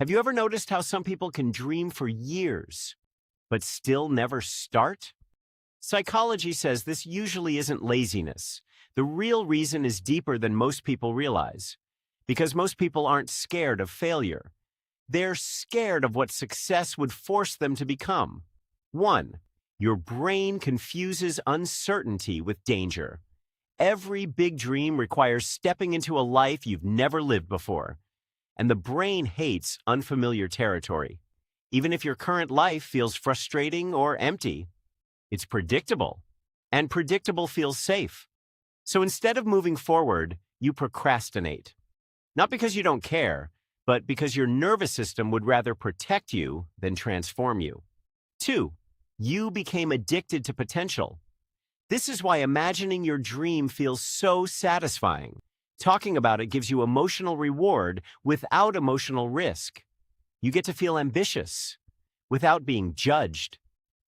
Have you ever noticed how some people can dream for years, but still never start? Psychology says this usually isn't laziness. The real reason is deeper than most people realize. Because most people aren't scared of failure. They're scared of what success would force them to become. 1. Your brain confuses uncertainty with danger. Every big dream requires stepping into a life you've never lived before. And the brain hates unfamiliar territory. Even if your current life feels frustrating or empty, it's predictable. And predictable feels safe. So instead of moving forward, you procrastinate. Not because you don't care, but because your nervous system would rather protect you than transform you. 2. You became addicted to potential. This is why imagining your dream feels so satisfying. Talking about it gives you emotional reward without emotional risk. You get to feel ambitious without being judged.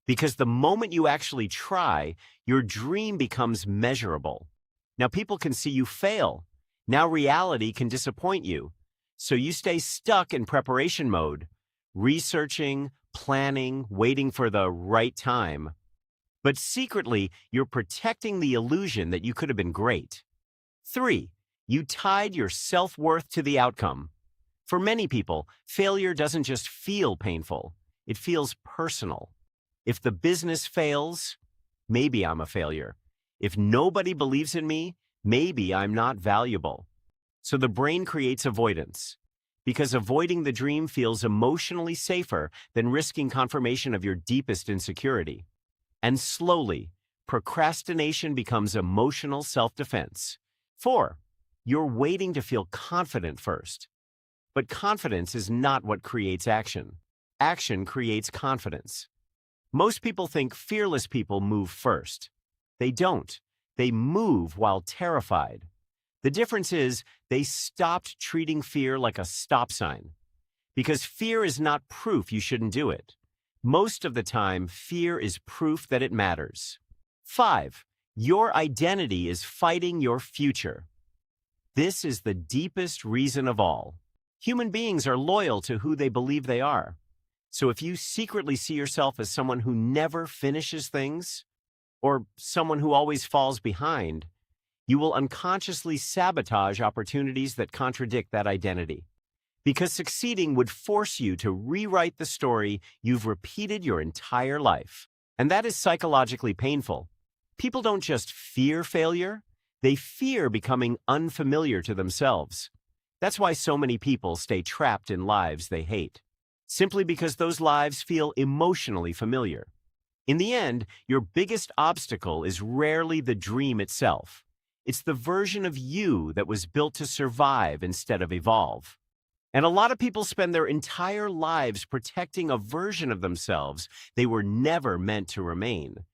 Because the moment you actually try, your dream becomes measurable. Now people can see you fail. Now reality can disappoint you. So you stay stuck in preparation mode, researching, planning, waiting for the right time. But secretly, you're protecting the illusion that you could have been great. 3. You tied your self-worth to the outcome. For many people, failure doesn't just feel painful, it feels personal. If the business fails, maybe I'm a failure. If nobody believes in me, maybe I'm not valuable. So the brain creates avoidance, because avoiding the dream feels emotionally safer than risking confirmation of your deepest insecurity. And slowly, procrastination becomes emotional self-defense. 4. You're waiting to feel confident first. But confidence is not what creates action. Action creates confidence. Most people think fearless people move first. They don't. They move while terrified. The difference is they stopped treating fear like a stop sign. Because fear is not proof you shouldn't do it. Most of the time, fear is proof that it matters. 5. Your identity is fighting your future. This is the deepest reason of all. Human beings are loyal to who they believe they are. So if you secretly see yourself as someone who never finishes things, or someone who always falls behind, you will unconsciously sabotage opportunities that contradict that identity. Because succeeding would force you to rewrite the story you've repeated your entire life. And that is psychologically painful. People don't just fear failure, they fear becoming unfamiliar to themselves. That's why so many people stay trapped in lives they hate. Simply because those lives feel emotionally familiar. In the end, your biggest obstacle is rarely the dream itself. It's the version of you that was built to survive instead of evolve. And a lot of people spend their entire lives protecting a version of themselves they were never meant to remain.